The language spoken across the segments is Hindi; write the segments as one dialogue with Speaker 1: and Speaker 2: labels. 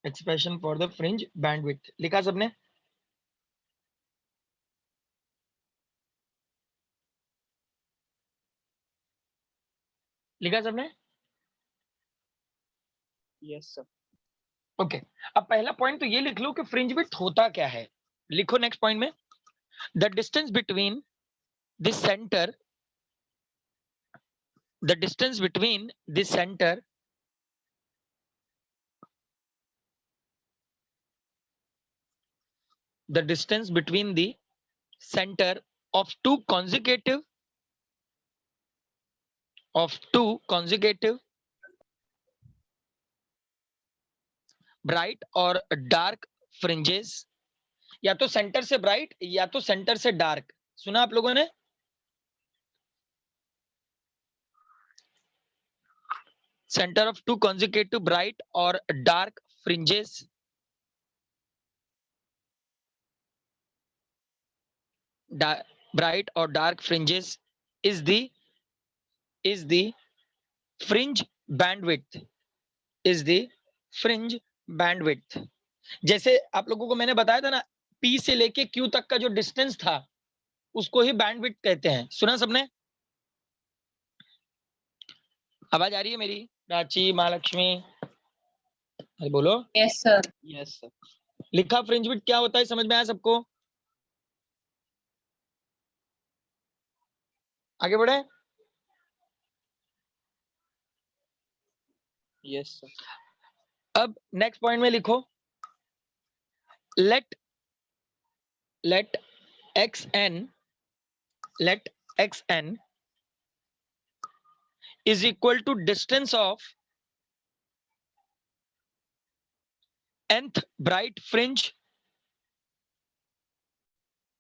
Speaker 1: Expression for the fringe bandwidth लिखा सबने? लिखा सबने?
Speaker 2: Yes sir.
Speaker 1: ओके, अब पहला पॉइंट तो ये लिख लो कि फ्रिंज विड्थ होता क्या है। लिखो नेक्स्ट पॉइंट में, the distance between the centre, the distance between the center the distance between the center of two consecutive bright or dark fringes, या तो सेंटर से ब्राइट या तो सेंटर से डार्क। सुना आप लोगों ने? Centre of two consecutive bright or dark fringes, bright or dark fringes is the fringe bandwidth, is the fringe bandwidth। जैसे आप लोगों को मैंने बताया था ना, P से लेके Q तक का जो डिस्टेंस था उसको ही बैंडविड्थ कहते हैं। सुना सबने? आवाज आ रही है मेरी? प्राची, महालक्ष्मी, अरे बोलो।
Speaker 3: Yes sir.
Speaker 2: Yes sir.
Speaker 1: लिखा फ्रिंज विड्थ क्या होता है, समझ में आया सबको? आगे बढ़े?
Speaker 2: Yes sir.
Speaker 1: अब नेक्स्ट पॉइंट में लिखो, let xn is equal to distance of nth bright fringe,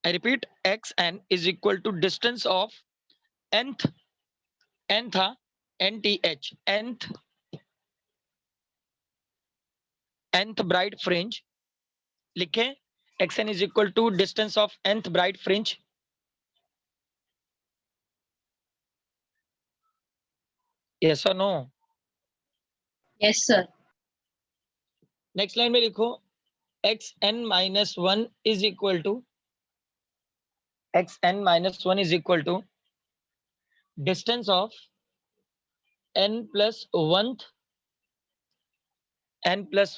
Speaker 1: I repeat, xn is equal to distance of nth nth bright fringe। लिखे xn is equal to distance of nth bright fringe। yes or no?
Speaker 3: Yes sir.
Speaker 1: Next line में लिखो, xn minus 1 is equal to distance of n plus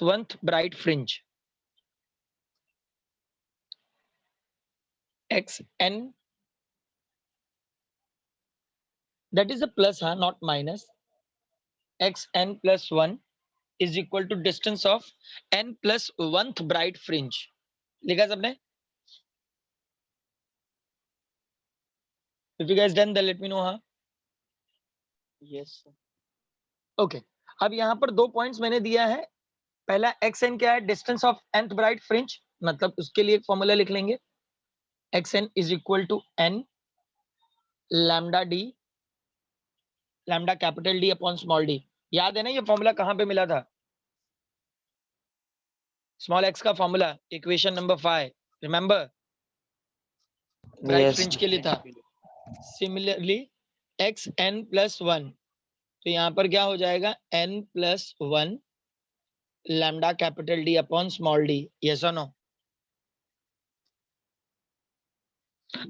Speaker 1: 1th bright fringe। xn, that is a plus, not minus। xn plus 1 is equal to distance of n plus 1th bright fringe। लिखा सबने? if you guys done then let me know। हाँ,
Speaker 2: यस सर।
Speaker 1: ओके। अब यहाँ पर दो पॉइंट्स मैंने दिया है। पहला xn क्या है? Distance of nth bright fringe, मतलब उसके लिए एक फॉर्मूला लिख लेंगे, xn is equal to n lambda D, lambda capital D upon small d। याद है ना ये फॉर्मूला कहाँ पे मिला था? स्मॉल x का formula, equation number 5, remember? Bright
Speaker 2: yes
Speaker 1: fringe के लिए था। सिमिलरली xn plus 1, तो यहाँ पर क्या हो जाएगा? n plus 1 lambda capital D upon small d। Yes और नो?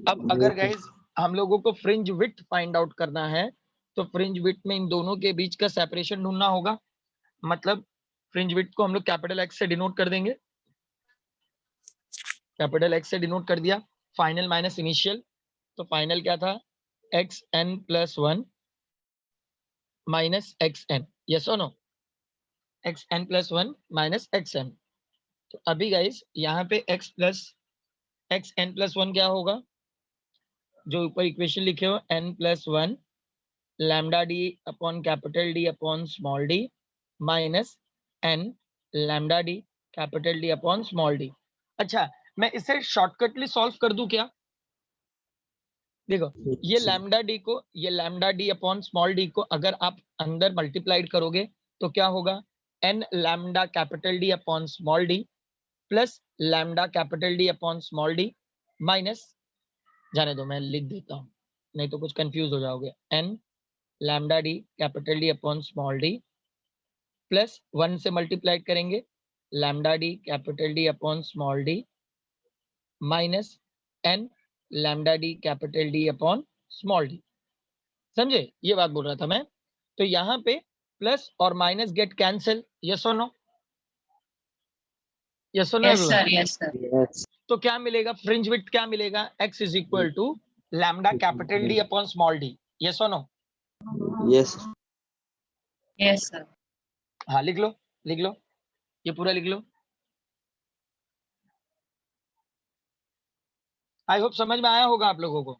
Speaker 1: अब अगर गाइस हम लोगों को फ्रिंज विड्थ फाइंड आउट करना है तो फ्रिंज विड्थ में इन दोनों के बीच का सेपरेशन ढूंढना होगा। मतलब फ्रिंज विड्थ को हम लोग कैपिटल X से डिनोट कर देंगे, कैपिटल X से डिनोट कर दिया, फाइनल माइनस इनिशियल। तो फाइनल क्या था? xn plus 1 minus xn। Yes और no? xn plus 1 minus xn। तो अभी गाइस यहाँ पे xn plus 1 क्या होगा? जो ऊपर इक्वेशन लिखे हो, n plus 1 lambda D upon capital D upon small d minus n lambda D capital D upon small d। अच्छा, मैं इसे शॉर्टकटली सॉल्व कर दूं क्या? देखो, ये lambda D upon small d को अगर आप अंदर मल्टीप्लाइड करोगे तो क्या होगा? n lambda capital D upon small d plus lambda capital D upon small d minus, जाने दो मैं लिख देता हूँ नहीं तो कुछ कंफ्यूज हो जाओगे, n lambda D capital D upon small d plus 1 से मल्टीप्लाइड करेंगे lambda D capital D upon small D minus N lambda D capital D upon small D. समझे, ये बात बोल रहा था मैं। तो यहाँ पे प्लस और माइनस गेट कैंसिल, यस और नो, यस और no
Speaker 3: Yes,
Speaker 1: everyone.
Speaker 3: sir. Yes, sir.
Speaker 4: Yes.
Speaker 1: तो क्या मिलेगा, फ्रिंज विड्थ क्या मिलेगा, x is equal to lambda capital D upon small D, yes और नो।
Speaker 4: Yes.
Speaker 3: Yes, sir.
Speaker 1: हाँ लिख लो, लिख लो, ये पूरा लिख लो। आई होप समझ में आया होगा आप लोगों को।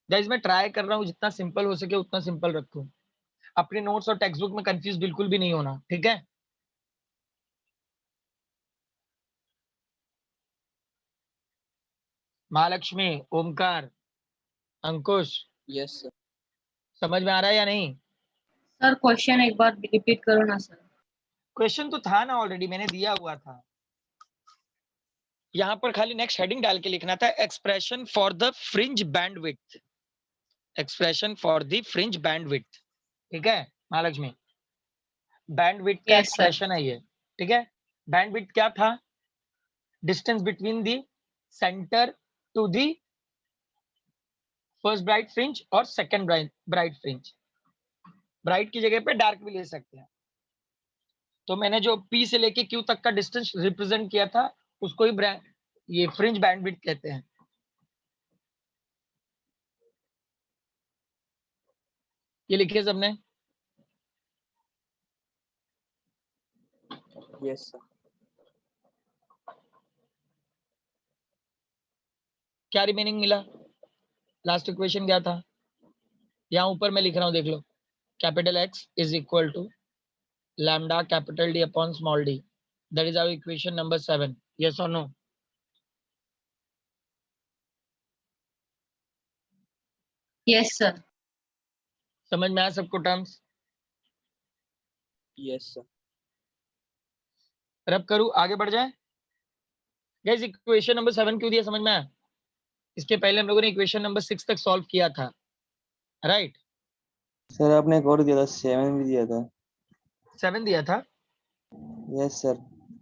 Speaker 1: गाइस मैं ट्राई कर रहा हूँ जितना सिंपल हो सके उतना सिंपल रखूं। अपने नोट्स और टेक्स्ट बुक में कंफ्यूज बिल्कुल भी नहीं होना, ठीक है। महालक्ष्मी, ओमकार, अंकुश,
Speaker 2: Yes, sir.
Speaker 1: समझ में आ रहा है या नहीं?
Speaker 3: Sir, question एक बार repeat करो ना sir.
Speaker 1: क्वेश्चन तो था ना, ऑलरेडी मैंने दिया हुआ था। यहाँ पर खाली नेक्स्ट हेडिंग डाल के लिखना था, expression for the fringe bandwidth, expression for the fringe bandwidth, ठीक है महालक्ष्मी। बैंडविड्थ का
Speaker 3: Yes, sir.
Speaker 1: एक्सप्रेशन है ये, ठीक है। बैंडविड्थ क्या था, distance between the centre to the first bright fringe और सेकंड ब्राइट फ्रिंज। ब्राइट की जगह पे डार्क भी ले सकते हैं। तो मैंने जो P से लेके Q तक का डिस्टेंस रिप्रेजेंट किया था उसको ही ये फ्रिंज बैंडविड्थ कहते हैं। ये लिखिए सबने।
Speaker 2: Yes, sir.
Speaker 1: क्या रिमेनिंग मिला, लास्ट इक्वेशन क्या था, यहाँ ऊपर मैं लिख रहा हूँ देख लो, capital X is equal to lambda capital D upon small d, that is our equation number 7, yes और नो।
Speaker 3: Yes, sir.
Speaker 1: समझ में आया सबको टर्म्स?
Speaker 2: Yes, sir.
Speaker 1: रब करूँ, आगे बढ़ जाए। गाइस इक्वेशन नंबर 7 क्यों दिया, समझ में आया? इसके पहले हम लोगों ने इक्वेशन नंबर 6 तक सॉल्व किया था, राइट?
Speaker 4: सर आपने एक और दिया था, 7 भी दिया था।
Speaker 1: 7 दिया था।
Speaker 4: Yes sir.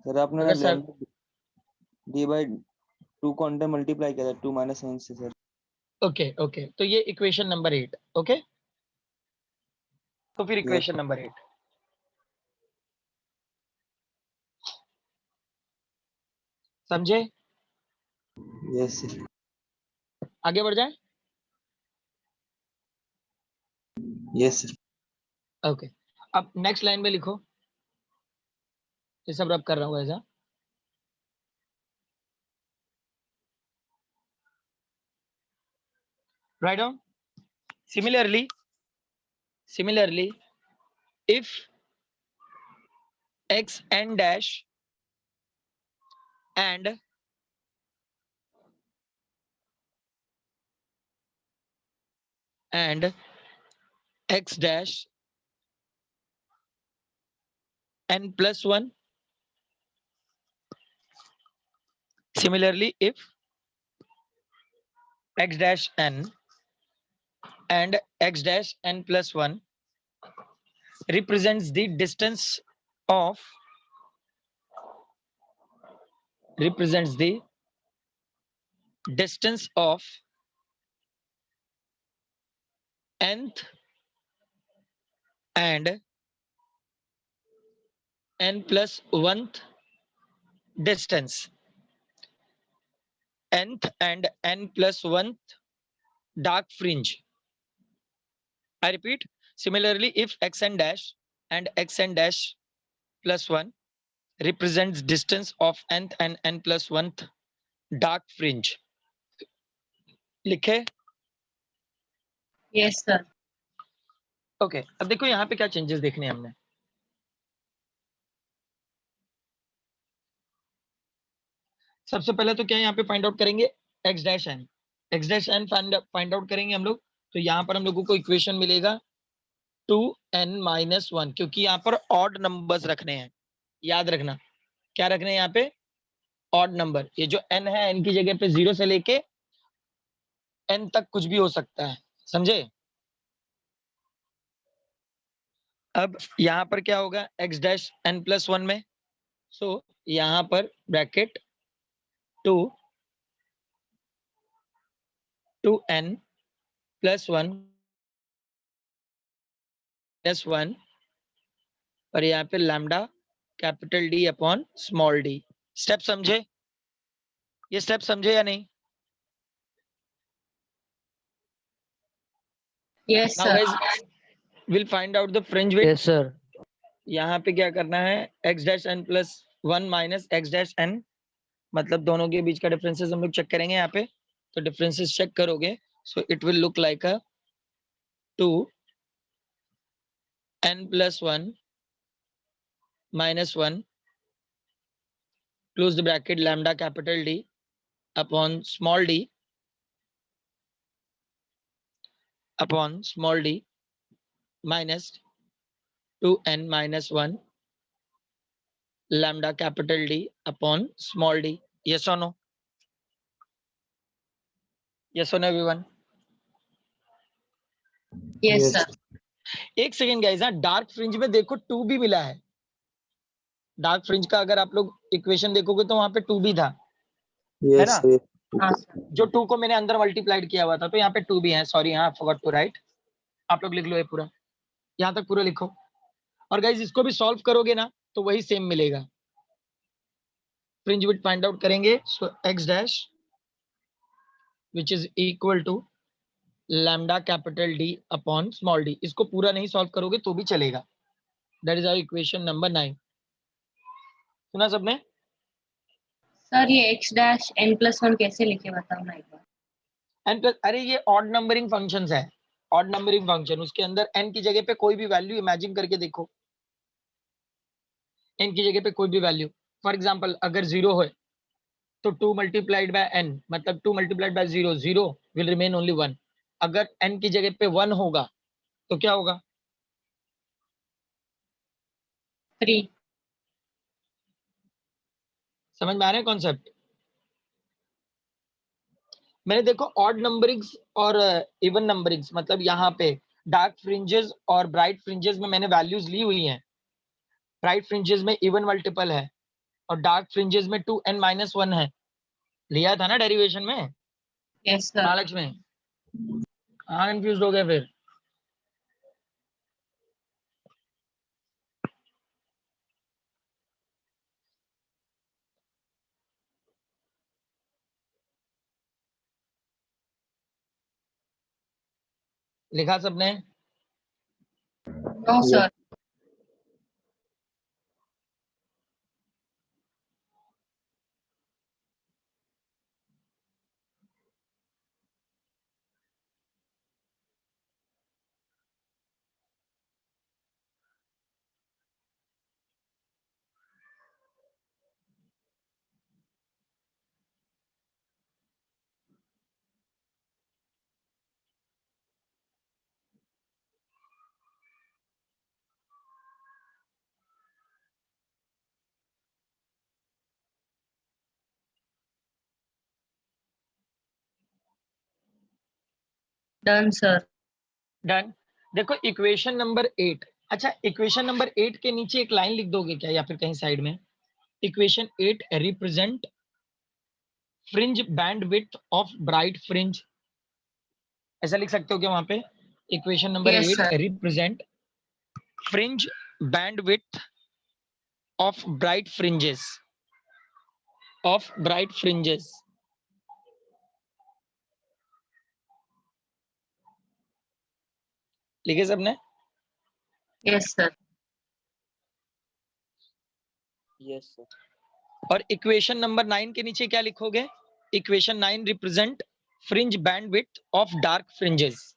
Speaker 4: सर आपने
Speaker 1: अगर सर
Speaker 4: d by 2 को अंडर मल्टीप्लाई किया था 2 माइनस 9 से सर।
Speaker 1: ओके ओके, तो ये इक्वेशन नंबर 8, ओके। तो फिर इक्वेशन नंबर 8, समझे?
Speaker 4: Yes sir.
Speaker 1: आगे बढ़ जाए।
Speaker 4: Yes sir.
Speaker 1: ओके, अब नेक्स्ट लाइन में लिखो, ये सब रब कर रहा हूँ ऐसा। Write down. Similarly, if x n dash and x dash n plus 1. Similarly, if x dash n and x dash n plus 1 represents the distance of nth and n plus 1th distance, nth and n plus 1th dark fringe. I repeat, similarly, if xn dash and xn dash plus 1 represents distance of nth and n plus 1th dark fringe. लिखे?
Speaker 3: Yes, sir.
Speaker 1: ओके, अब देखो यहाँ पे क्या चेंजेस देखने हैं हमने। सबसे पहले तो क्या यहाँ पे फाइंड आउट करेंगे, x dash n find out करेंगे हम लोग। तो यहाँ पर हम लोगों को इक्वेशन मिलेगा 2n-1, क्योंकि यहाँ पर ऑड नंबर्स रखने हैं, याद रखना। क्या रखने हैं यहाँ पे? Odd number. ये जो n है, n की जगह पे 0 से लेके n तक कुछ भी हो सकता है, समझे? अब यहाँ पर क्या होगा x डैश n प्लस 1 में, सो यहाँ पर ब्रैकेट 2n प्लस 1 प्लस 1 और यहाँ पे lambda capital D upon small d। Step समझे? ये स्टेप समझे या नहीं?
Speaker 3: Yes,
Speaker 1: now
Speaker 3: sir.
Speaker 1: Guys will find out the fringe width.
Speaker 2: Yes, sir.
Speaker 1: यहाँ पे क्या करना है x dash n plus 1 minus x dash n, मतलब दोनों के बीच का डिफरेंसेस हम लोग चेक करेंगे यहाँ पे। तो डिफरेंसेस चेक करोगे so it will look like a 2n plus 1 minus 1 close the bracket lambda capital D upon small d minus 2n minus 1 lambda capital D upon small d. Yes or no? Yes or no everyone?
Speaker 3: Yes,
Speaker 2: Yes.
Speaker 3: sir.
Speaker 1: एक सेकेंड गाइस, हाँ डार्क फ्रिंज में देखो 2 भी मिला है। डार्क फ्रिंज का अगर आप लोग इक्वेशन देखोगे तो वहां पे 2 भी था, है
Speaker 4: Yes,
Speaker 1: ना?
Speaker 4: sir.
Speaker 3: हाँ, sir.
Speaker 1: जो 2 को मैंने अंदर मल्टीप्लाइड किया हुआ था तो यहाँ पे 2 भी है। सॉरी, हाँ फॉरगॉट टू राइट। आप लोग लिख लो ये पूरा, यहाँ तक पूरा लिखो। और गाइस इसको भी सॉल्व करोगे ना तो वही सेम मिलेगा। फ्रिंज विड्थ फाइंड आउट करेंगे, so x dash which is equal to lambda capital D upon small d। इसको पूरा नहीं सॉल्व करोगे तो भी चलेगा। That is our equation number 9। सुना सबने?
Speaker 3: Sir, ये x dash n plus 1 कैसे लिखे बताओ ना एक बार।
Speaker 1: एन प्लस, अरे ये ऑड नंबरिंग फंक्शंस है। ऑड नंबरिंग फंक्शन, उसके अंदर n की जगह पे कोई भी वैल्यू इमेजिन करके देखो। n की जगह पे कोई भी वैल्यू, फॉर एग्जांपल अगर 0 हो तो 2 मल्टीप्लाइड बाय n, मतलब 2 multiplied by 0, 0 will remain only 1। अगर n की जगह पे 1 होगा तो क्या होगा?
Speaker 3: 3.
Speaker 1: समझ में आ रहा है कॉन्सेप्ट? मैंने देखो ऑड नंबरिंग्स और इवन नंबरिंग्स, मतलब यहाँ पे डार्क फ्रिंजेस और ब्राइट फ्रिंजेस में मैंने वैल्यूज ली हुई हैं। ब्राइट फ्रिंजेस में इवन मल्टीपल है और डार्क फ्रिंजेस में 2n माइनस 1 है। लिया था ना डेरिवेशन में
Speaker 3: Yes, sir.
Speaker 1: महालक्ष्मी? हाँ कंफ्यूज हो गए फिर? लिखा सबने?
Speaker 3: No, sir. Done, sir.
Speaker 1: Done. देखो इक्वेशन नंबर 8, अच्छा इक्वेशन नंबर 8 के नीचे एक लाइन लिख दोगे क्या, या फिर कहीं साइड में? Equation 8 represent fringe bandwidth of bright fringe, ऐसा लिख सकते हो क्या वहां पे? Equation number
Speaker 3: Yes,
Speaker 1: 8
Speaker 3: sir.
Speaker 1: Represent fringe bandwidth of bright fringes, of bright fringes. लिखे सबने?
Speaker 3: Yes, sir.
Speaker 2: Yes, sir.
Speaker 1: और इक्वेशन नंबर 9 के नीचे क्या लिखोगे? Equation 9 represent fringe bandwidth of dark fringes.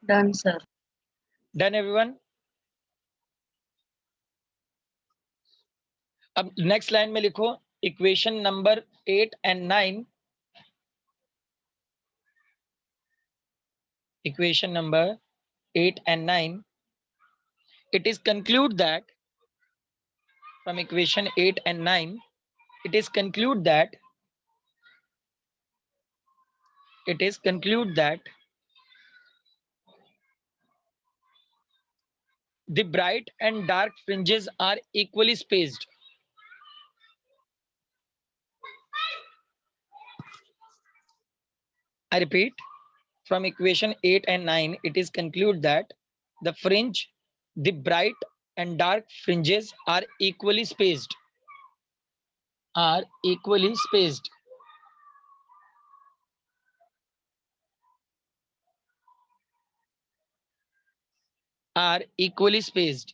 Speaker 3: Done, sir.
Speaker 1: Done everyone? अब नेक्स्ट लाइन में लिखो equation number 8 and 9, equation number 8 and 9, it is conclude that from equation 8 and 9, it is conclude that the bright and dark fringes are equally spaced. I repeat, from equation 8 and 9, it is conclude that the bright and dark fringes are equally spaced. Are equally spaced. Are equally spaced.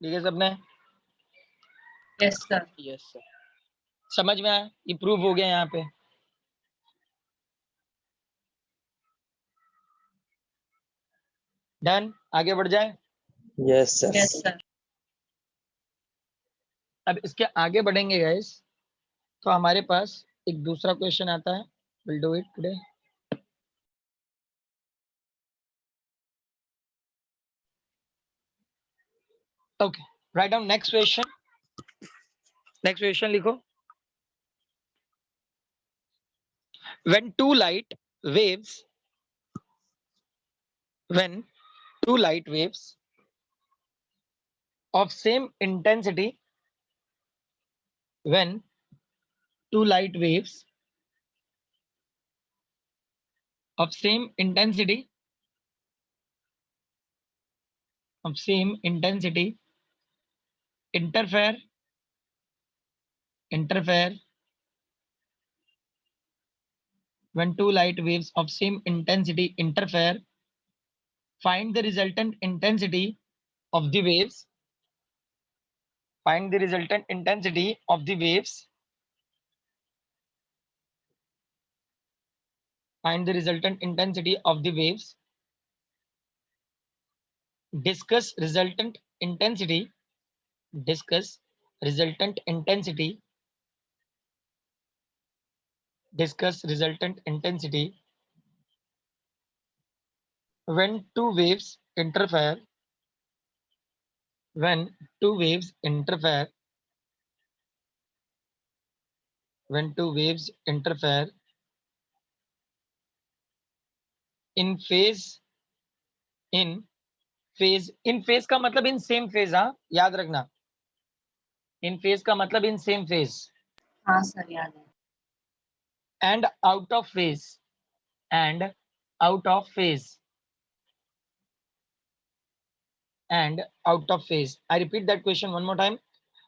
Speaker 1: ठीक है सबने?
Speaker 3: Yes, sir.
Speaker 2: Yes, sir.
Speaker 1: समझ में आया? ये प्रूव हो गया यहाँ पे. डन. आगे बढ़ जाए.
Speaker 4: Yes, sir.
Speaker 3: Yes, sir.
Speaker 1: अब इसके आगे बढ़ेंगे गाइस, तो हमारे पास एक दूसरा क्वेश्चन आता है. Will do it today. Okay, right down next question. Next question लिखो. when two light waves of same intensity when two light waves of same intensity interfere when two light waves of same intensity interfere, find the resultant intensity of the waves. Find the resultant intensity of the waves. Find the resultant intensity of the waves. Discuss resultant intensity. Discuss resultant intensity. Discuss resultant intensity when two waves interfere. When two waves interfere. When two waves interfere in phase. In phase का मतलब in same phase. हाँ, याद रखना. In phase का मतलब in same phase.
Speaker 3: हाँ सर याद है.
Speaker 1: And out of phase. And out of phase. And out of phase. I repeat that question one more time.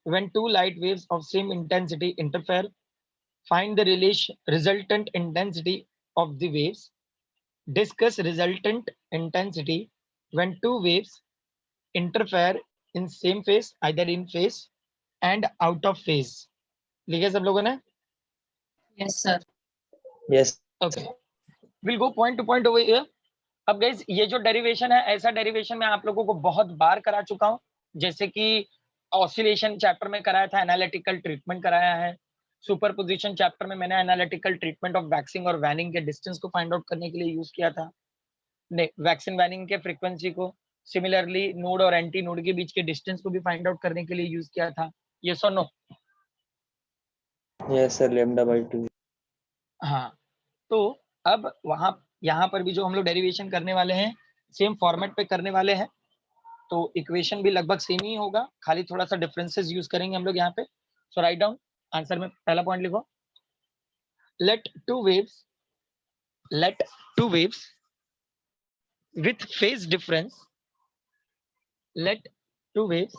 Speaker 1: When two light waves of same intensity interfere, find the resultant intensity of the waves. Discuss resultant intensity when two waves interfere in same phase, either in phase and out of phase. लिखे सब लोगों ने?
Speaker 3: Yes, sir.
Speaker 4: Yes.
Speaker 1: Okay. We'll go point to point over here. अब गाइस ये जो डेरिवेशन है, ऐसा डेरिवेशन मैं आप लोगों को बहुत बार करा चुका हूं. जैसे कि ऑसिलेशन चैप्टर में कराया था, एनालिटिकल ट्रीटमेंट कराया है. सुपरपोजिशन चैप्टर में मैंने एनालिटिकल ट्रीटमेंट ऑफ वैक्सिंग और वैनिंग के डिस्टेंस को फाइंड आउट करने के लिए यूज किया था. वैक्सिंग वैनिंग के फ्रीक्वेंसी को, सिमिलरली नोड और एंटी नोड के बीच के डिस्टेंस को भी फाइंड आउट करने के लिए यूज किया था. ये so no?
Speaker 4: Yes, sir. Lambda by 2.
Speaker 1: हाँ, तो अब वहां यहाँ पर भी जो हम लोग डेरिवेशन करने वाले हैं, सेम फॉर्मेट पे करने वाले हैं. तो इक्वेशन भी लगभग सेम ही होगा, खाली थोड़ा सा डिफरेंसेस यूज करेंगे हम लोग यहाँ पे. सो राइट डाउन. आंसर में पहला पॉइंट लिखो. Let two waves with phase difference. Let two waves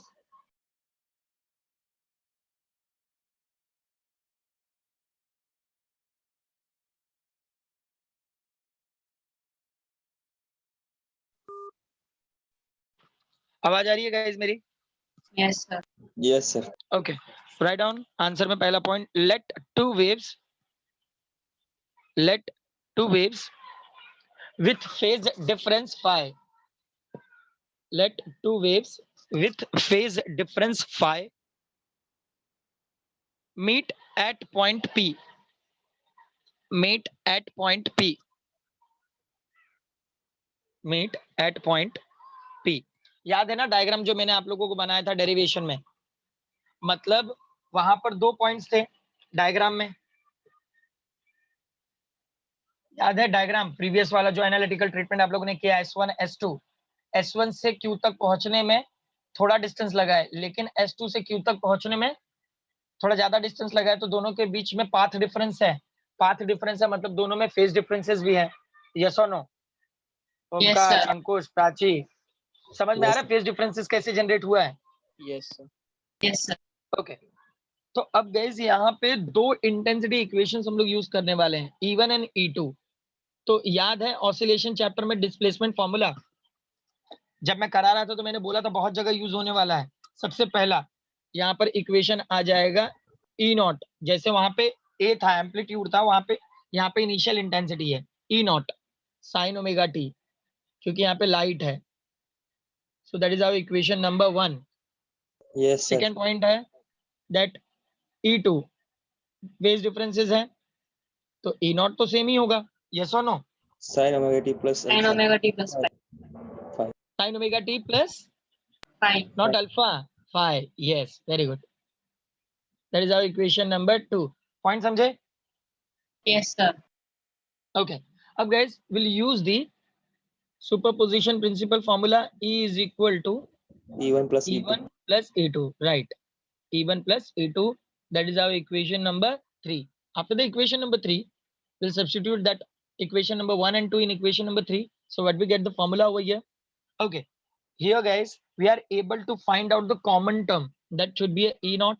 Speaker 1: आवाज आ रही है गाइस मेरी?
Speaker 3: Yes, sir.
Speaker 4: Yes, sir.
Speaker 1: Okay, write down. Answer में पहला point, let two waves with phase difference phi. let two waves with phase difference phi meet at point P. Meet at point P. Meet at point P. याद है ना डायग्राम जो मैंने आप लोगों को बनाया था डेरिवेशन में, मतलब वहां पर दो पॉइंट्स थे डायग्राम में, याद है डायग्राम प्रीवियस वाला जो एनालिटिकल ट्रीटमेंट आप लोगों ने किया, S1 S2, S1 से Q तक पहुंचने में थोड़ा डिस्टेंस लगा है, लेकिन S2 से Q तक पहुंचने में थोड़ा ज्यादा डिस्टेंस लगा है, तो दोनों के बीच में पाथ डिफरेंस है। पाथ डिफरेंस है मतलब दोनों में फेज डिफरेंसेस भी है। यस और नो?
Speaker 3: Yes,
Speaker 1: Omkar,
Speaker 3: sir.
Speaker 1: अंकुश, प्राची, समझ में आ
Speaker 4: Yes,
Speaker 1: रहा है फेज डिफरेंसेस कैसे जनरेट हुआ है?
Speaker 2: Yes, sir.
Speaker 3: Yes, sir.
Speaker 1: Okay तो अब गाइस यहाँ पे दो इंटेंसिटी इक्वेशंस हम लोग यूज करने वाले हैं, E1 एंड E2। तो याद है ऑसिलेशन चैप्टर में डिस्प्लेसमेंट फॉर्मूला जब मैं करा रहा था तो मैंने बोला था बहुत जगह यूज होने वाला है। सबसे पहला यहाँ पर इक्वेशन आ जाएगा ई नॉट, जैसे वहां पे ए था, एम्पलीट्यूड था, वहां पे यहाँ पे इनिशियल इंटेंसिटी है E naught sine omega T, क्योंकि यहाँ पे लाइट है। So that is our equation number 1।
Speaker 4: yes, sir.
Speaker 1: Second point है दैट E2 फेज डिफरेंसेस है, तो ई नॉट तो सेम ही होगा, यस और no?
Speaker 4: Sin omega t plus
Speaker 3: Sin
Speaker 4: alpha.
Speaker 3: omega t plus phi.
Speaker 4: Phi.
Speaker 1: Sign omega t plus
Speaker 3: Phi.
Speaker 1: not alpha phi, yes, very good, that is our equation number 2। Point समझे?
Speaker 3: Yes, sir.
Speaker 1: okay अब guys we'll use the superposition principle formula, E is equal to
Speaker 4: E1 plus E2.
Speaker 1: E1 plus E2, right? E1 plus E2, that is our equation number 3। after the equation number 3 we'll substitute that equation number 1 and 2 in equation number 3, so what we get the formula over here? okay here guys we are able to find out the common term that should be a E naught,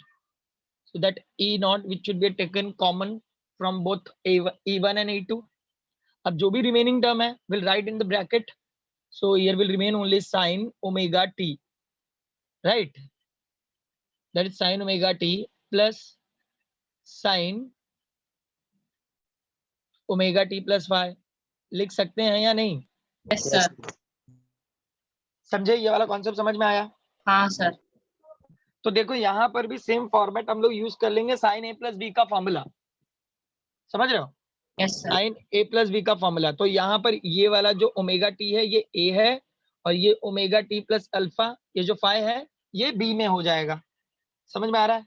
Speaker 1: so that E naught which should be taken common from both E1 and E2। अब जो भी remaining term है will write in the bracket, so here will remain only sin omega t, right? That is sin omega t plus sin omega t plus phi। लिख सकते हैं या नहीं?
Speaker 3: Yes, sir.
Speaker 4: Yes.
Speaker 1: समझे? ये वाला कॉन्सेप्ट समझ में आया?
Speaker 3: हाँ, sir.
Speaker 1: तो देखो यहाँ पर भी सेम फॉर्मेट हम लोग यूज कर लेंगे, साइन ए प्लस बी का फॉर्मूला, समझ रहे हो?
Speaker 3: Yes, sir.
Speaker 1: Sign A plus B का फॉर्मूला, तो यहाँ पर ये वाला जो ओमेगा टी है ये ए है, और ये ओमेगा टी प्लस अल्फा ये जो फाई है ये बी में हो जाएगा। समझ में आ रहा है?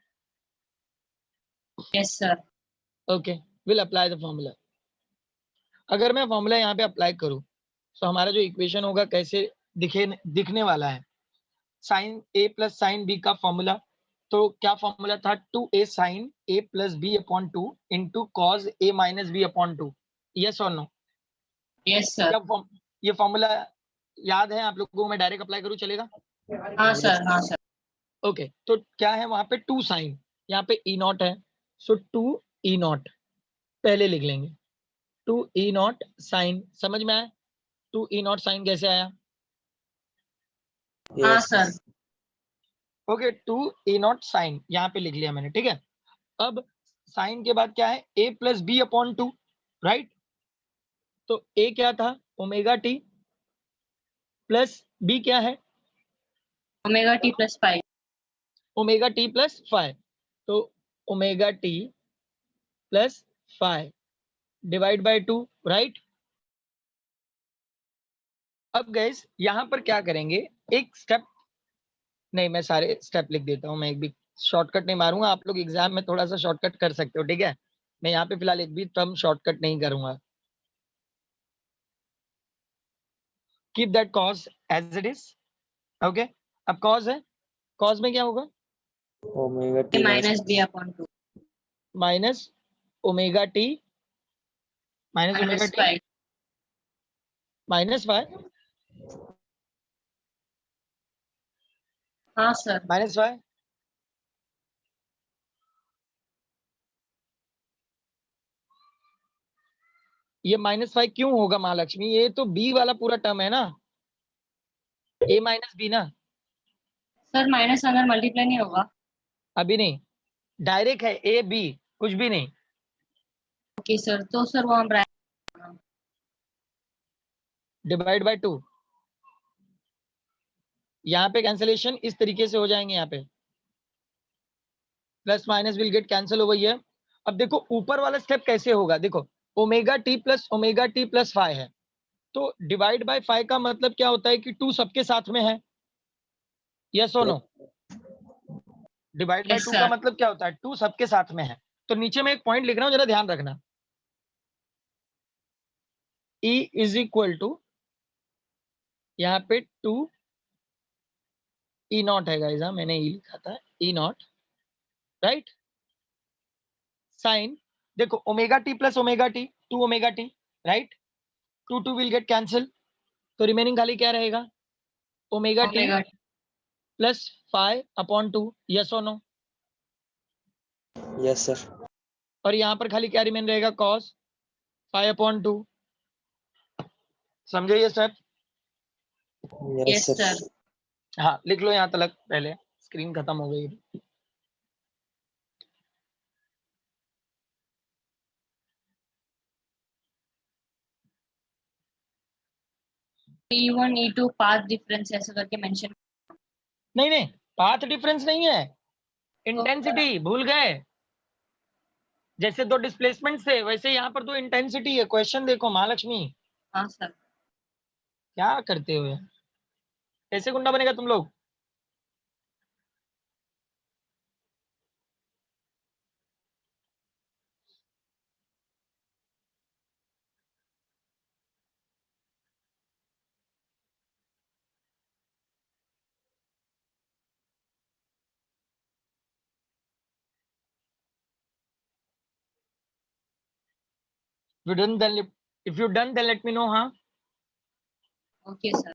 Speaker 3: Yes, sir.
Speaker 1: Okay will apply the formula. अगर मैं फॉर्मूला यहाँ पे अप्लाई करूँ तो हमारा जो इक्वेशन होगा कैसे दिखने वाला है, sine A plus sine B का फॉर्मूला, तो क्या फॉर्मूला था? 2a sine a plus B upon 2 into cos a minus B upon 2, yes और नो?
Speaker 3: Yes, sir.
Speaker 1: ये फॉर्मूला याद है आप लोगों को? मैं डायरेक्ट अप्लाई करूँ चलेगा?
Speaker 3: हाँ, sir. हाँ, sir.
Speaker 1: ओके तो क्या है वहां पे 2 साइन, यहाँ पे ई नॉट है, सो 2 ई नॉट पहले लिख लेंगे, 2 ई नॉट साइन। समझ में आया 2 ई नॉट साइन कैसे आया?
Speaker 3: हाँ,
Speaker 4: Yes.
Speaker 3: sir.
Speaker 1: Okay 2 A naught sine यहाँ पे लिख लिया मैंने, ठीक है? अब साइन के बाद क्या है? a plus B upon 2, right? तो a क्या था? ओमेगा टी प्लस बी क्या है?
Speaker 3: Omega t plus phi.
Speaker 1: Omega t plus five, तो omega t plus five divide by 2, right? अब गाइस यहाँ पर क्या करेंगे, एक स्टेप नहीं, मैं सारे स्टेप लिख देता हूँ, मैं एक भी शॉर्टकट नहीं मारूंगा, आप लोग एग्जाम में थोड़ा सा शॉर्टकट कर सकते हो, ठीक है? मैं यहाँ पे फिलहाल एक भी टर्म शॉर्टकट नहीं करूंगा। Keep that cos as it is, okay? अब कॉज है, कॉज में क्या होगा?
Speaker 4: Omega
Speaker 3: A
Speaker 4: t
Speaker 3: minus b upon 2.
Speaker 1: Minus omega T minus omega
Speaker 3: Minus
Speaker 1: T
Speaker 3: phi.
Speaker 1: Minus five
Speaker 3: हाँ, sir.
Speaker 1: Minus five. ये माइनस फाइव क्यों होगा महालक्ष्मी? ये तो बी वाला पूरा टर्म है ना, ए माइनस बी ना,
Speaker 3: Sir, minus अंदर multiply नहीं होगा.
Speaker 1: अभी नहीं, डायरेक्ट है ए बी, कुछ भी नहीं।
Speaker 3: Okay, sir. तो sir वो हम
Speaker 1: डिवाइड बाय 2, यहाँ पे कैंसिलेशन इस तरीके से हो जाएंगे, यहाँ पे plus minus will get cancel over here. अब देखो ऊपर वाला स्टेप कैसे होगा, देखो ओमेगा टी प्लस फाइव है, तो डिवाइड बाय 5 का मतलब क्या होता है कि 2 सबके साथ में है, यस और नो? डिवाइड बाय
Speaker 3: Yes,
Speaker 1: 2 का
Speaker 3: sir.
Speaker 1: मतलब क्या होता है, 2 सबके साथ में है। तो नीचे में एक पॉइंट लिख रहा हूं, जरा ध्यान रखना। E इज इक्वल टू यहाँ पे 2 ई नॉट है गाइस, मैंने ई लिखा था, ई नॉट, राइट? साइन, देखो omega t plus omega T, 2 omega T, right? 2 will get cancel, तो रिमेनिंग खाली क्या रहेगा, omega T
Speaker 3: Omega.
Speaker 1: Plus 5/2, yes और नो?
Speaker 4: Yes sir.
Speaker 1: और यहाँ पर खाली क्या रिमेन रहेगा, कॉस 5/2। समझे ये सब?
Speaker 4: Yes
Speaker 3: Yes,
Speaker 4: sir.
Speaker 3: sir.
Speaker 1: हाँ लिख लो यहाँ तक, पहले स्क्रीन खत्म हो गई।
Speaker 3: E1 E2 पाथ डिफरेंस ऐसा करके मेंशन।
Speaker 1: नहीं नहीं, पाथ डिफरेंस नहीं है, इंटेंसिटी भूल गए। जैसे 2 डिस्प्लेसमेंट थे वैसे यहाँ पर 2 इंटेंसिटी है। क्वेश्चन देखो महालक्ष्मी,
Speaker 3: हाँ सर।
Speaker 1: क्या करते हो यार, कैसे गुंडा बनेगा तुम लोग? If you done then let me know, हाँ?
Speaker 3: Okay, sir.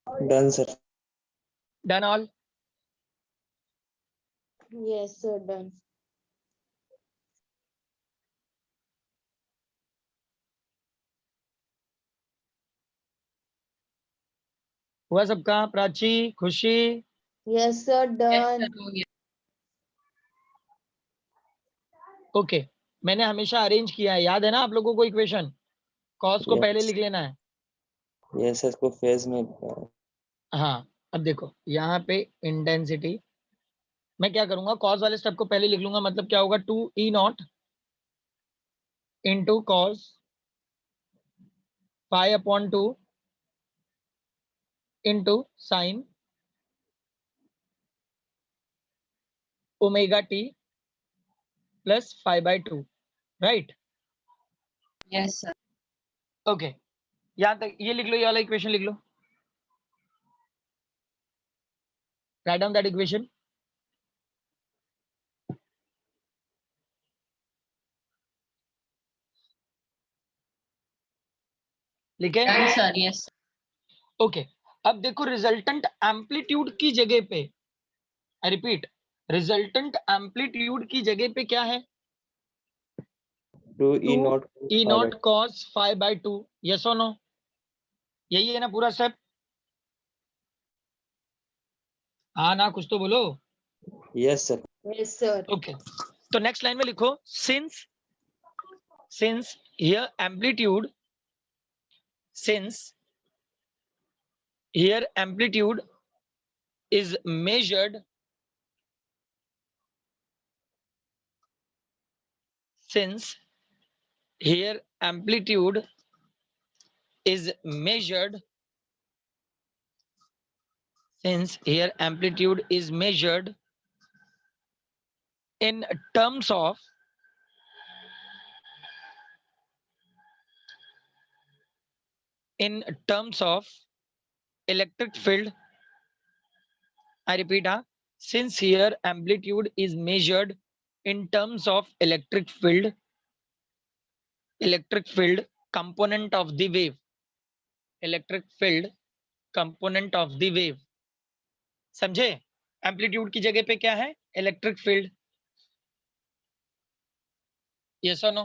Speaker 4: Done sir.
Speaker 1: Done all?
Speaker 5: Yes, sir, done.
Speaker 1: हुआ सबका? प्राची, खुशी?
Speaker 5: Yes, sir,
Speaker 3: Yes,
Speaker 5: done.
Speaker 3: sir. हो गया।
Speaker 1: ओके, मैंने हमेशा अरेंज किया है, याद है ना आप लोगों को इक्वेशन? कॉस को पहले लिख लेना है।
Speaker 4: यस सर, को फेज में।
Speaker 1: हाँ अब देखो यहाँ पे इंटेंसिटी, मैं क्या करूंगा, कॉस वाले स्टेप को पहले लिख लूंगा, मतलब क्या होगा, 2 E naught into cos 5/2 into sine omega t plus 5/2, right?
Speaker 3: Yes, sir.
Speaker 1: Okay, यहाँ तक ये लिख लो, ये वाला इक्वेशन लिख लो, राइट डाउन दैट इक्वेशन। लिखे?
Speaker 3: Done, sir. Yes.
Speaker 1: ओके, अब देखो रिजल्टेंट एम्पलीट्यूड की जगह पे, आई रिपीट, रिजल्टेंट एम्पलीट्यूड की जगह पे क्या है,
Speaker 4: 2
Speaker 1: 2
Speaker 4: E naught
Speaker 1: E naught cos 5/2, yes और नो? यही है ना पूरा स्टेप? हाँ ना, कुछ तो बोलो।
Speaker 4: Yes sir.
Speaker 5: Yes, sir.
Speaker 1: Okay, तो नेक्स्ट लाइन में लिखो, since here amplitude, since here amplitude is measured, since here amplitude is measured, since here amplitude is measured in terms of electric field, I repeat, since here amplitude is measured in terms of electric field component of the wave, electric field component of the wave, समझे? एम्पलीट्यूड की जगह पे क्या है? Electric field. यस और नो?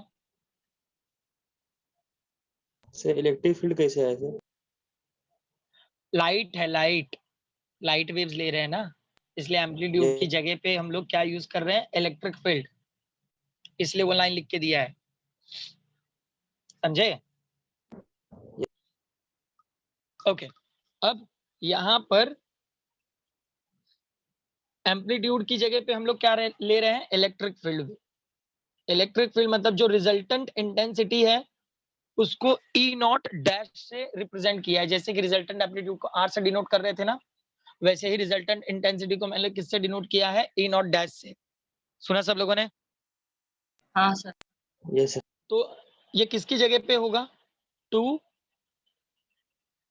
Speaker 4: सर इलेक्ट्रिक फील्ड कैसे है सर?
Speaker 1: लाइट है, लाइट वेव्स ले रहे हैं ना, इसलिए एम्पलीट्यूड की जगह पे हम लोग क्या यूज कर रहे हैं? इलेक्ट्रिक फील्ड, इसलिए वो लाइन लिख के दिया है, समझे? ओके, अब यहां पर एम्पलीट्यूड की जगह पे हम लोग क्या ले रहे हैं? Electric field. इलेक्ट्रिक फील्ड मतलब जो रिजल्टेंट इंटेंसिटी है उसको ई नॉट डैश से रिप्रेजेंट किया है। जैसे कि रिजल्टेंट एम्पलीट्यूड को आर से डिनोट कर रहे थे ना, वैसे ही रिजल्टेंट इंटेंसिटी को मैंने किससे डिनोट किया है? ई नॉट डैश से। सुना सब लोगों ने?
Speaker 3: हाँ सर।
Speaker 4: Yes sir.
Speaker 1: तो ये किसकी जगह पे होगा? 2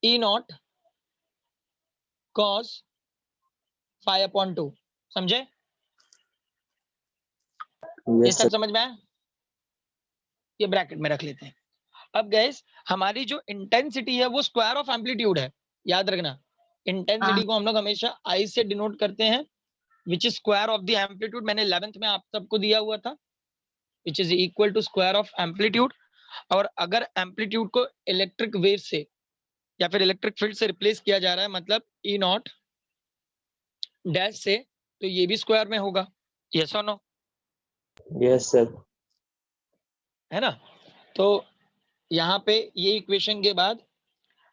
Speaker 1: ई नॉट cos 5/2, समझे? ये
Speaker 4: यस
Speaker 1: सब
Speaker 4: सर।
Speaker 1: समझ में आया? ये ब्रैकेट में रख लेते हैं। अब गाइस हमारी जो इंटेंसिटी है वो स्क्वायर ऑफ एम्पलीट्यूड है, याद रखना। इंटेंसिटी को हम लोग हमेशा आई से डिनोट करते हैं, which is square of the amplitude. मैंने 11th में आप सबको दिया हुआ था, which is equal to square of amplitude. और अगर एम्पलीट्यूड को इलेक्ट्रिक वेव से या फिर इलेक्ट्रिक फील्ड से रिप्लेस किया जा रहा है, मतलब ई नॉट डैश से, तो ये भी स्क्वायर में होगा। यस और नो?
Speaker 4: Yes sir.
Speaker 1: है ना? तो यहाँ पे ये इक्वेशन के बाद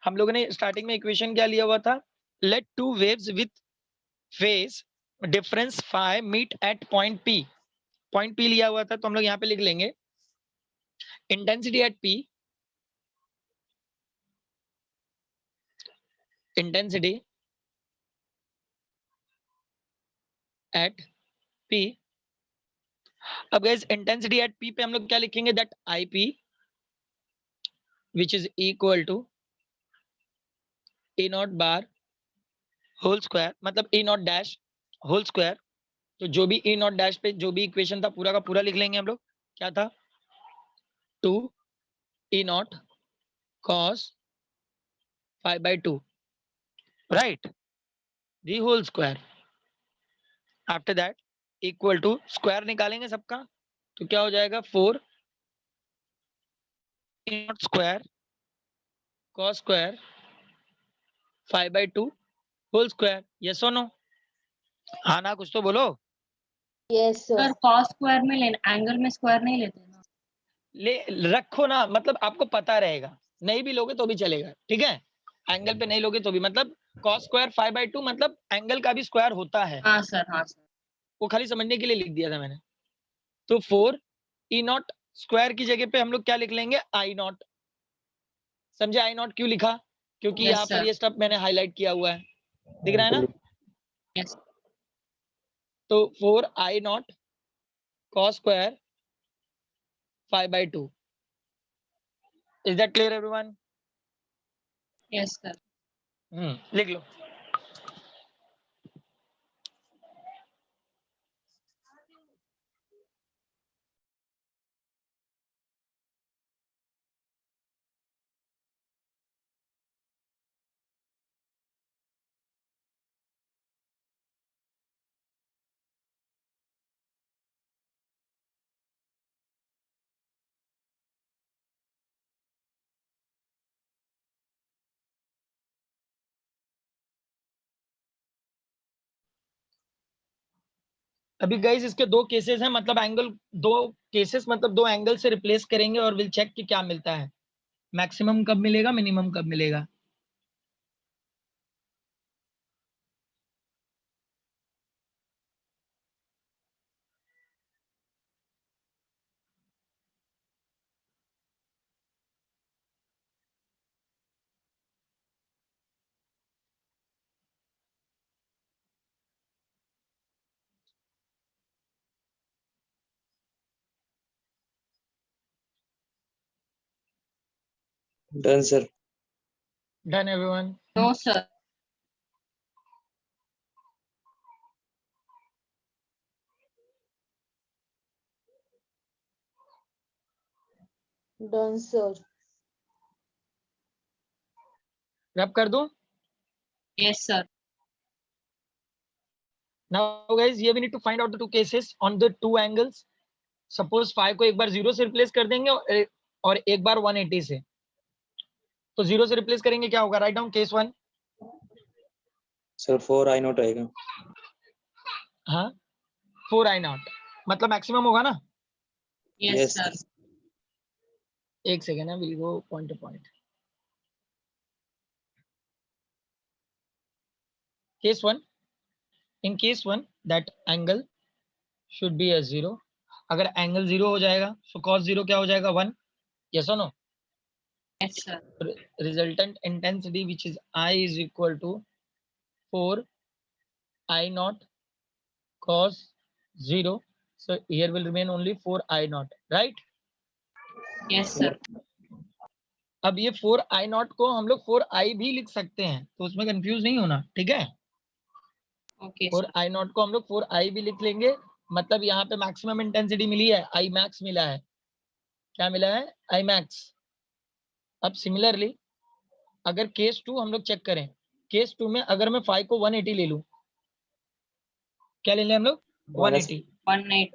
Speaker 1: हम लोगों ने स्टार्टिंग में इक्वेशन क्या लिया हुआ था? Let two waves with phase difference phi meet at point P. Point P लिया हुआ था, तो हम लोग यहाँ पे लिख लेंगे intensity at P, intensity at P. अब गाइस इंटेंसिटी एट पी पे हम लोग क्या लिखेंगे? That I P which is equal to A naught bar whole square, मतलब A naught dash whole square. तो जो भी ए नॉट डैश पे जो भी इक्वेशन था पूरा का पूरा लिख लेंगे हम लोग। क्या था? 2 A naught cos 5/2, right? The whole square. After that equal to square निकालेंगे सबका, तो क्या हो जाएगा? 4 A naught square cos square 5/2 whole square. Yes और नो? हाँ ना, कुछ तो बोलो।
Speaker 5: Yes, sir.
Speaker 3: Sir cos square में लेना, एंगल में स्क्वायर नहीं लेते ना।
Speaker 1: ले रखो ना, मतलब आपको पता रहेगा, नहीं भी लोगे तो भी चलेगा, ठीक है? एंगल पे नहीं लोगे तो भी, मतलब cos स्क्वायर 5/2 मतलब एंगल का भी स्क्वायर होता है,
Speaker 3: हाँ सर, हाँ सर।
Speaker 1: वो खाली समझने के लिए लिख दिया था मैंने। तो 4 ई नॉट स्क्वायर की जगह पे हम लोग क्या लिख लेंगे? आई नॉट। समझे आई नॉट क्यों लिखा? क्योंकि
Speaker 3: यस
Speaker 1: यहाँ पर
Speaker 3: सर।
Speaker 1: ये स्टेप मैंने हाईलाइट किया हुआ है, दिख रहा है ना?
Speaker 3: यस।
Speaker 1: तो 4 I naught cos square 5/2। Is that clear everyone?
Speaker 3: Yes sir.
Speaker 1: लिख लो। अभी गाइस इसके दो केसेस हैं, मतलब एंगल, दो केसेस मतलब दो एंगल से रिप्लेस करेंगे और विल चेक कि क्या मिलता है, मैक्सिमम कब मिलेगा, मिनिमम कब मिलेगा।
Speaker 4: Done sir.
Speaker 1: Done everyone?
Speaker 3: No sir.
Speaker 5: Done, sir.
Speaker 1: रब कर दूं?
Speaker 3: Yes, sir.
Speaker 1: Now guys, here we need to find out the two cases on the two angles. Suppose phi को एक बार 0 से रिप्लेस कर देंगे और एक बार 180 से। तो 0 से रिप्लेस करेंगे क्या होगा? Write down case 1।
Speaker 4: Sir 4 I not आएगा।
Speaker 1: हाँ 4 I नॉट मतलब मैक्सिमम होगा ना?
Speaker 3: Yes,
Speaker 4: Yes,
Speaker 3: sir.
Speaker 1: एक सेकेंड है, will go point to point. Case 1, in case 1 that angle should be as 0। अगर एंगल 0 हो जाएगा तो cos 0 क्या हो जाएगा? 1। यस और no?
Speaker 3: Yes, sir.
Speaker 1: Resultant intensity which is I is equal to 4 I naught cos 0. So here will remain only 4 I naught, right?
Speaker 3: Yes, sir.
Speaker 1: अब ये 4 I naught को हम लोग 4 I भी लिख सकते हैं, तो उसमें कंफ्यूज नहीं होना, ठीक है?
Speaker 3: Okay,
Speaker 1: 4
Speaker 3: sir.
Speaker 1: I naught को हम लोग 4 I भी लिख लेंगे। मतलब यहाँ पे मैक्सिमम इंटेंसिटी मिली है, I max मिला है। क्या मिला है? I max। अब सिमिलरली अगर केस 2 हम लोग चेक करें, केस 2 में अगर मैं फाई को 180 ले लूं, क्या ले लें हम लोग? 180।
Speaker 3: 180.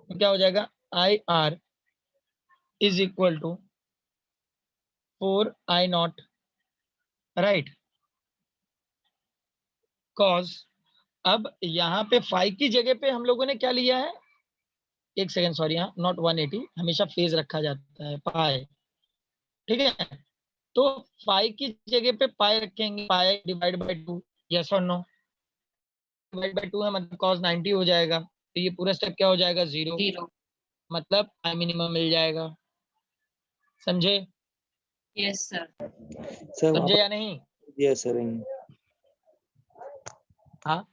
Speaker 1: तो क्या हो जाएगा? I R is equal to 4 I naught, right? Cos अब यहाँ पे फाई की जगह पे हम लोगों ने क्या लिया है? एक सेकेंड, सॉरी, यहाँ नॉट 180, हमेशा फेज रखा जाता है, पाई, ठीक है? तो फाई की जगह पे पाई रखेंगे, पाई डिवाइड बाय 2। यस और नो? डिवाइड बाय 2 है मतलब cos 90 हो जाएगा, तो ये पूरा स्टेप क्या हो जाएगा? 0।
Speaker 3: 0.
Speaker 1: मतलब आई मिनिमम मिल जाएगा। समझे?
Speaker 3: Yes, sir.
Speaker 4: सर
Speaker 1: समझे या नहीं?
Speaker 4: Yes sir.
Speaker 1: हाँ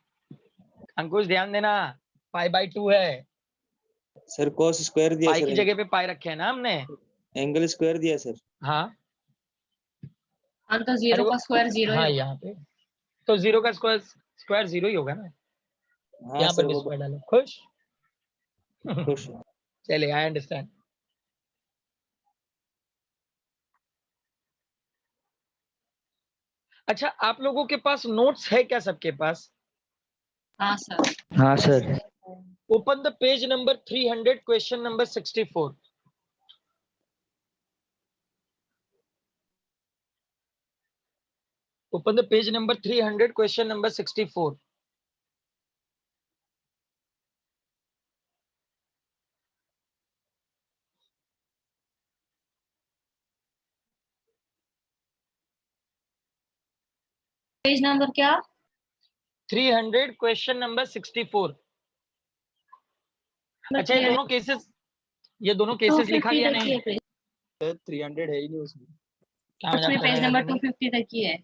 Speaker 1: अंकुश ध्यान देना, पाई बाय 2 है,
Speaker 4: सर cos स्क्वायर दिया
Speaker 1: पाई
Speaker 4: सर,
Speaker 1: की जगह पे पाई रखे है ना हमने।
Speaker 4: एंगल स्क्वायर दिया सर।
Speaker 1: हाँ
Speaker 3: हाँ तो
Speaker 1: अरे
Speaker 3: 0 का स्क्वायर 0 ही
Speaker 1: हाँ
Speaker 3: होगा.
Speaker 1: यहाँ पे तो 0 का स्क्वायर 0 ही होगा ना।
Speaker 4: हाँ
Speaker 1: यहाँ
Speaker 4: सर
Speaker 1: पर भी
Speaker 4: वो
Speaker 1: स्क्वायर डालो, खुश?
Speaker 4: खुश।
Speaker 1: चलिए, आई अंडरस्टैंड। अच्छा, आप लोगों के पास नोट्स है क्या? सबके पास?
Speaker 3: हाँ सर.
Speaker 6: हाँ sir.
Speaker 1: Open the page number 300, question number 64। Open the page number 300, question number 64।
Speaker 3: Page number क्या?
Speaker 1: 300, क्वेश्चन नंबर 64। अच्छा, ये दोनों केसेस लिखा गया नहीं?
Speaker 2: 300 है ही नहीं उसमें।
Speaker 1: क्या मजाक
Speaker 3: उसमें
Speaker 1: कर रहे
Speaker 3: पेज
Speaker 1: हैं
Speaker 3: नंबर
Speaker 1: तुम लोग?
Speaker 3: 250 तक ही है.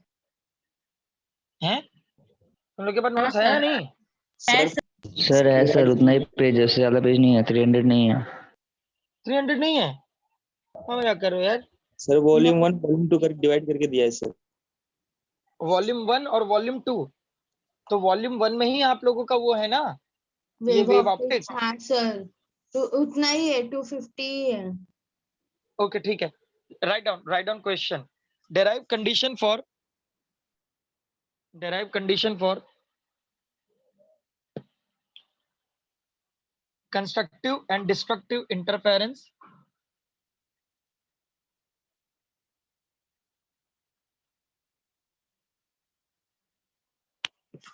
Speaker 1: हैं? तुम लोग के पास
Speaker 3: हाँ
Speaker 1: नोट्स है या
Speaker 3: सर.
Speaker 1: नहीं?
Speaker 3: है
Speaker 4: सर
Speaker 3: सर.
Speaker 6: सर है सर, उतना ही पेज है, उससे ज्यादा पेज नहीं है, 300 नहीं है।
Speaker 1: 300 नहीं है? क्या मजाक कर रहे हो यार?
Speaker 4: सर वॉल्यूम 1 वॉल्यूम 2 कर डिवाइड करके दिया है सर।
Speaker 1: वॉल्यूम 1 और वॉल्यूम 2, तो वॉल्यूम 1 में ही आप लोगों का वो है ना, ये
Speaker 5: वेव
Speaker 1: वेव
Speaker 5: ऑप्टिक्स,
Speaker 1: ऑप्टिक्स।
Speaker 5: हाँ सर, तो उतना ही है, 250 ही है।
Speaker 1: ओके ठीक है, write down question. Derive condition for constructive and destructive interference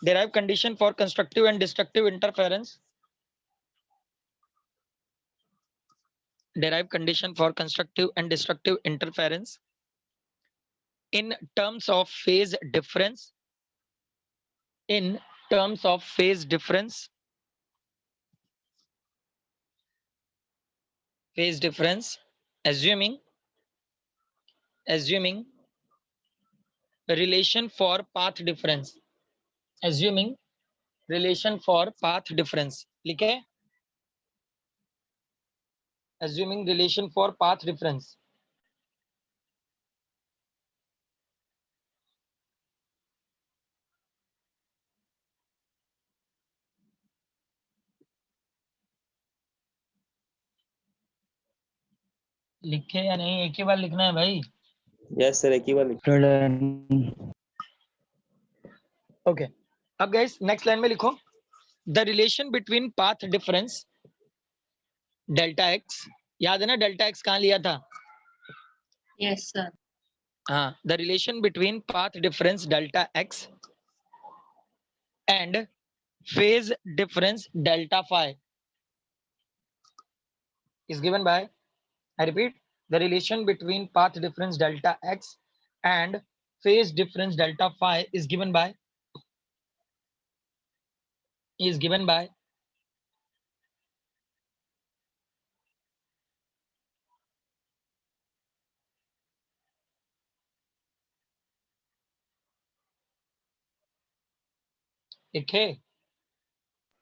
Speaker 1: derive condition for constructive and destructive interference derive condition for constructive and destructive interference in terms of phase difference in terms of phase difference assuming relation for path difference assuming relation for path difference लिखे, assuming relation for path difference। लिखे या नहीं, एक ही बार लिखना है भाई।
Speaker 4: यस सर, एक ही बार
Speaker 1: ओके, अब गाइस नेक्स्ट लाइन में लिखो the relation between path difference delta x. याद है ना डेल्टा एक्स कहाँ लिया था?
Speaker 3: Yes sir.
Speaker 1: हाँ, the relation between path difference delta x and phase difference delta phi is given by, I repeat, the relation between path difference delta x and phase difference delta phi is given by लिखे।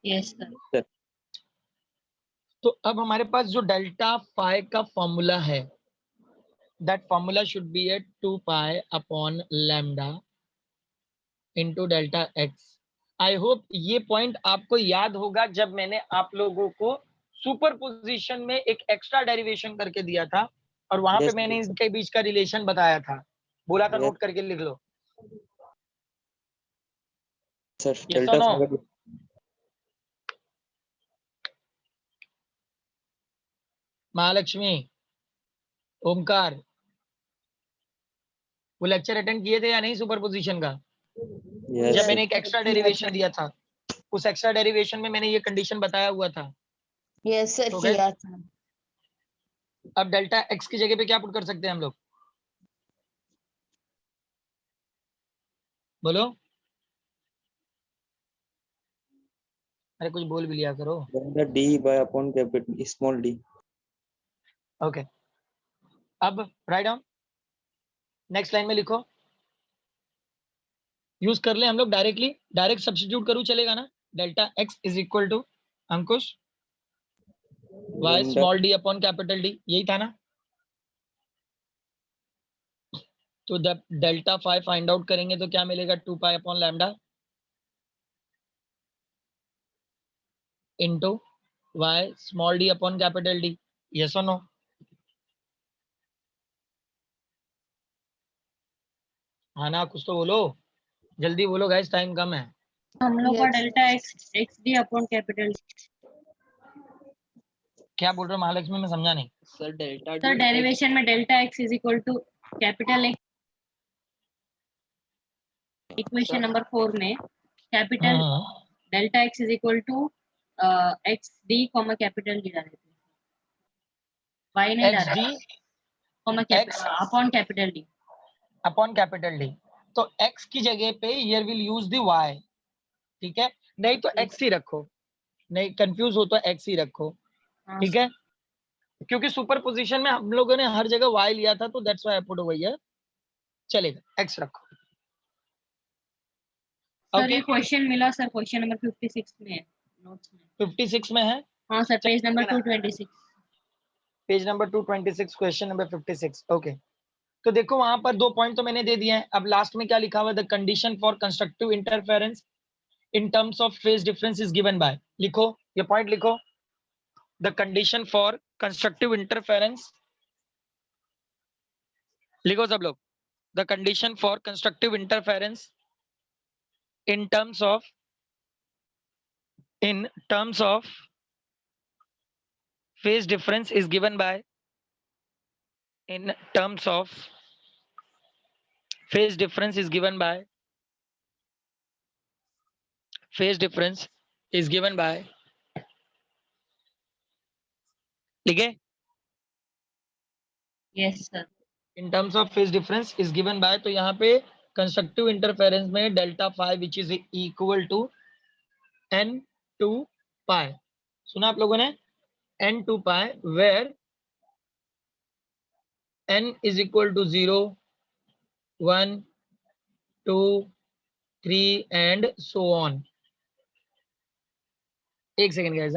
Speaker 3: Yes sir.
Speaker 1: तो अब हमारे पास जो डेल्टा फाई का फॉर्मूला है, that formula should be at 2 pi upon lambda into delta X. I hope ये पॉइंट आपको याद होगा जब मैंने आप लोगों को सुपरपोजिशन में एक एक्स्ट्रा डेरिवेशन करके दिया था और वहां पे
Speaker 4: Yes,
Speaker 1: मैंने
Speaker 4: yes.
Speaker 1: इनके बीच का रिलेशन बताया था, बोला था
Speaker 4: Yes.
Speaker 1: नोट करके लिख लो।
Speaker 4: Sir
Speaker 1: Yes or
Speaker 4: delta
Speaker 1: no?
Speaker 4: Phi
Speaker 1: Mahalakshmi, Omkar, वो लेक्चर अटेंड किए थे या नहीं सुपरपोजिशन का?
Speaker 4: यस
Speaker 1: जब मैंने
Speaker 4: सर
Speaker 1: एक एक्स्ट्रा डेरिवेशन दिया था, उस एक्स्ट्रा डेरिवेशन में मैंने ये कंडीशन बताया हुआ था।
Speaker 5: यस सर
Speaker 1: तो guys,
Speaker 5: किया था।
Speaker 1: अब डेल्टा एक्स की जगह पे क्या पुट कर सकते हैं हम लोग? बोलो, अरे कुछ बोल भी लिया करो।
Speaker 4: Delta D by upon capital small D.
Speaker 1: Okay, अब राइट डाउन, नेक्स्ट लाइन में लिखो, यूज कर ले हम लोग डायरेक्टली, डायरेक्ट सब्स्टिट्यूट करूं चलेगा ना? Delta X is equal to Ankush Y small D upon capital D, यही था ना? तो डेल्टा फाई फाइंड आउट करेंगे तो क्या मिलेगा? 2 pi upon lambda into Y small D upon capital D. Yes और नो? हाँ ना, कुछ तो बोलो, जल्दी बोलो गाइस, टाइम कम है।
Speaker 3: हम लोग का
Speaker 5: Yes.
Speaker 3: Delta X X D upon capital.
Speaker 1: क्या बोल रहे हो महालक्ष्मी, में समझा नहीं।
Speaker 2: सर डेल्टा
Speaker 3: सर डेरिवेशन में delta X is equal to capital X, equation number 4 में capital delta X is equal to X D comma capital D डाल देते हैं, वाई नहीं
Speaker 1: एक्स
Speaker 3: डाल
Speaker 1: D
Speaker 3: comma
Speaker 1: X
Speaker 3: upon capital D.
Speaker 1: Upon capital D, तो x की जगह पे here will use the y, ठीक है? नहीं तो x ही रखो, नहीं कंफ्यूज हो तो x ही रखो,
Speaker 3: हाँ
Speaker 1: ठीक है? क्योंकि सुपरपोजिशन में हम लोगों ने हर जगह y लिया था, तो that's why I put over here, चलेगा x रखो।
Speaker 3: सर ये
Speaker 1: ओके,
Speaker 3: क्वेश्चन मिला सर, क्वेश्चन नंबर 56 में है नोट्स में।
Speaker 1: 56 में है,
Speaker 3: हाँ सर, पेज नंबर
Speaker 1: चलेगा ना?
Speaker 3: 226।
Speaker 1: Page number 226, question number 56। Okay, तो देखो वहां पर 2 पॉइंट तो मैंने दे दिए हैं। अब लास्ट में क्या लिखा हुआ है? The condition for constructive interference in terms of phase difference is given by, लिखो ये पॉइंट लिखो, the condition for constructive interference, लिखो सब लोग, the condition for constructive interference in terms of phase difference is given by, in terms of phase difference is given by, phase difference is given by, लिखे?
Speaker 3: Yes sir.
Speaker 1: in terms of phase difference is given by, तो यहाँ पे कंस्ट्रक्टिव इंटरफेरेंस में delta phi which is equal to n2 pi, सुना आप लोगों ने? n2 pi where n is equal to 0 1 2 3 and so on। एक सेकेंड गाइस,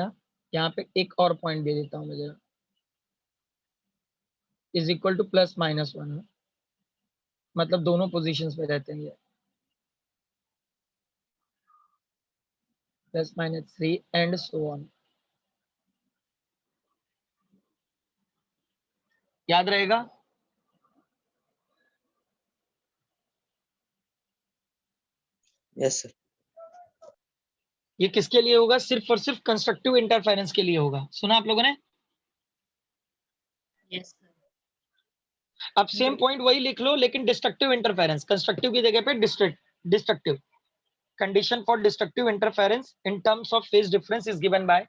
Speaker 1: यहाँ पे एक और पॉइंट दे देता हूँ मैं जरा, is equal two plus minus 1, मतलब दोनों पोजीशंस पे रहते हैं ये, plus minus 3 and so on. याद रहेगा?
Speaker 4: Yes sir.
Speaker 1: ये किसके लिए होगा? सिर्फ और सिर्फ कंस्ट्रक्टिव इंटरफेरेंस के लिए होगा। सुना आप लोगों ने?
Speaker 3: Yes sir.
Speaker 1: अब सेम पॉइंट वही लिख लो, लेकिन डिस्ट्रक्टिव इंटरफेरेंस, कंस्ट्रक्टिव की जगह पे destructive. Condition for destructive interference in terms of phase difference is given by.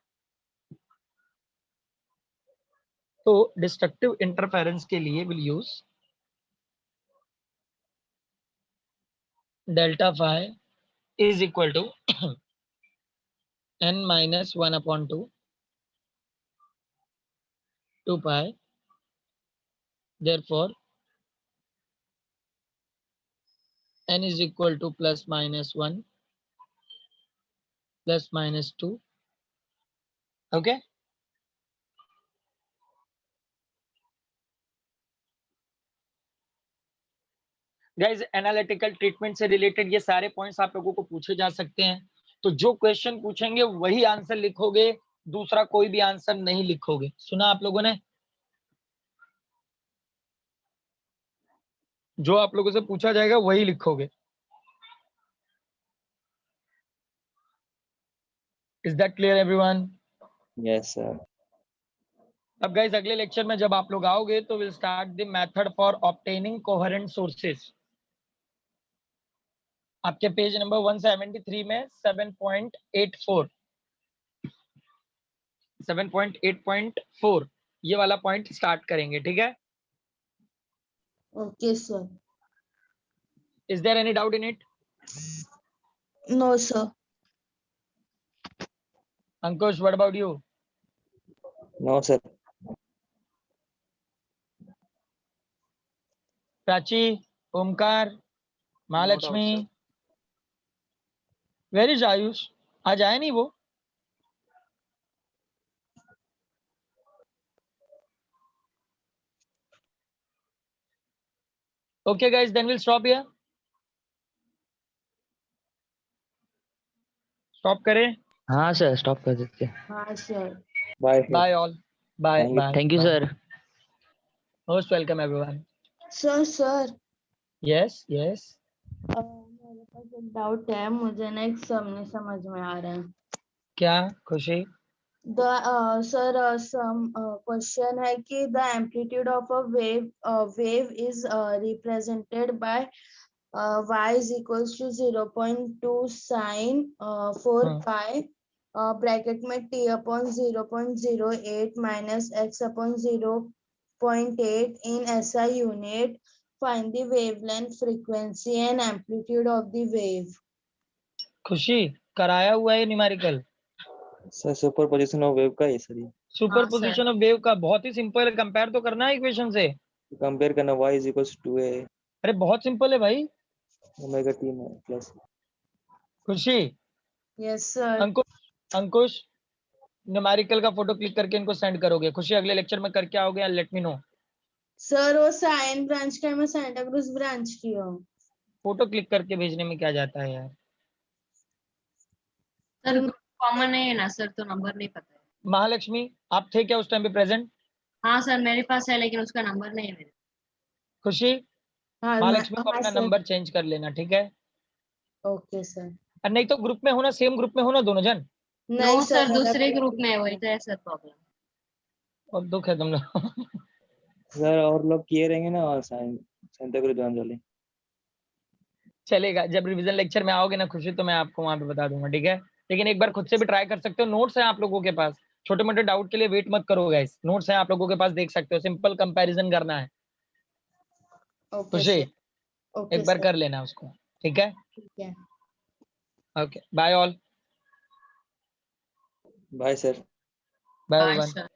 Speaker 1: तो डिस्ट्रक्टिव इंटरफेरेंस के लिए will use delta phi is equal to n minus 1 upon 2 pi. Therefore n is equal to plus minus 1 plus minus 2. Okay, guys analytical treatment से रिलेटेड ये सारे पॉइंट्स आप लोगों को पूछे जा सकते हैं। तो जो क्वेश्चन पूछेंगे वही आंसर लिखोगे, दूसरा कोई भी आंसर नहीं लिखोगे। सुना आप लोगों ने? जो आप लोगों से पूछा जाएगा वही लिखोगे। Is that clear everyone?
Speaker 4: Yes sir.
Speaker 1: अब गाइज अगले लेक्चर में जब आप लोग आओगे तो will start the method for obtaining coherent sources. आपके पेज नंबर 173 में 7.8.4 ये वाला पॉइंट स्टार्ट करेंगे। ठीक है?
Speaker 5: Okay, sir.
Speaker 1: Is there any doubt in it?
Speaker 5: No, sir.
Speaker 1: Ankush, what about you?
Speaker 4: No sir.
Speaker 1: Prachi, Omkar, Mahalakshmi,
Speaker 2: sir.
Speaker 1: Where is Ayush? आज आया नहीं वो? Okay guys, then we'll stop here. Stop करें?
Speaker 6: हाँ सर, स्टॉप कर देते हैं।
Speaker 5: हाँ, sir.
Speaker 4: Bye.
Speaker 1: Bye all. Bye.
Speaker 4: Thank you.
Speaker 1: Bye.
Speaker 6: Thank you
Speaker 1: bye.
Speaker 6: Sir.
Speaker 1: Most welcome everyone.
Speaker 5: Sir.
Speaker 1: Yes, yes.
Speaker 5: मेरे पास एक डाउट है, मुझे ना एक सम नहीं समझ में आ रहा है।
Speaker 1: क्या खुशी?
Speaker 5: Some question है कि the amplitude of a wave is represented by y is equals to 0.2 sin 4 pi bracket में t upon 0.08 minus x upon 0.8 in SI unit. Find the wavelength, frequency and amplitude of the wave.
Speaker 1: खुशी कराया हुआ है numerical.
Speaker 4: Sir super position of wave का है सर। ये
Speaker 1: सुपर पोजिशन ऑफ वेव का बहुत ही सिंपल है, कंपेयर तो करना है इक्वेशन से।
Speaker 4: कंपेयर करना y is equals to 2a
Speaker 1: अरे बहुत सिंपल है भाई।
Speaker 4: Omega t plus.
Speaker 1: खुशी,
Speaker 5: Yes, sir.
Speaker 1: अंकुश न्यूमेरिकल का फोटो क्लिक करके इनको सेंड करोगे। खुशी अगले लेक्चर में करके आओगे, लेट मी नो।
Speaker 5: सर वो साइन ब्रांच का, मैं सेंटा क्रूज ब्रांच की हूँ।
Speaker 1: फोटो क्लिक करके भेजने में क्या जाता है यार।
Speaker 3: सर कॉमन है ना सर, तो नंबर नहीं पता है।
Speaker 1: महालक्ष्मी, आप थे क्या उस टाइम पे प्रेजेंट?
Speaker 3: हाँ सर मेरे पास है, लेकिन उसका नंबर नहीं है मेरे।
Speaker 1: खुशी,
Speaker 5: हाँ,
Speaker 1: महालक्ष्मी को
Speaker 5: हाँ
Speaker 1: अपना
Speaker 5: सर।
Speaker 1: नंबर चेंज कर लेना, ठीक है?
Speaker 5: Okay sir.
Speaker 1: और नहीं तो ग्रुप में होना, सेम ग्रुप में होना दोनों जन।
Speaker 5: नहीं
Speaker 3: नो सर,
Speaker 5: मेरा
Speaker 3: दूसरे ग्रुप में है, वही तो है सर प्रॉब्लम।
Speaker 1: और दुख है तुम लोग।
Speaker 4: सर और लोग किए रहेंगे ना, और सेंटा क्रूज ब्रांच वाले।
Speaker 1: चलेगा, जब रिवीजन लेक्चर में आओगे ना खुशी, तो मैं आपको वहां पे बता दूंगा, ठीक है? लेकिन एक बार खुद से भी ट्राई कर सकते हो, नोट्स हैं आप लोगों के पास। छोटे मोटे डाउट के लिए वेट मत करो गाइस, नोट्स हैं आप लोगों के पास, देख सकते हो। सिंपल कंपैरिजन करना है।
Speaker 5: ओके
Speaker 1: खुशी
Speaker 5: सर। ओके
Speaker 1: एक बार
Speaker 5: सर।
Speaker 1: कर लेना उसको, ठीक है?
Speaker 5: ठीक है।
Speaker 1: Okay, bye all.
Speaker 4: Bye sir.
Speaker 1: Bye
Speaker 3: bye
Speaker 1: everyone.
Speaker 3: Sir.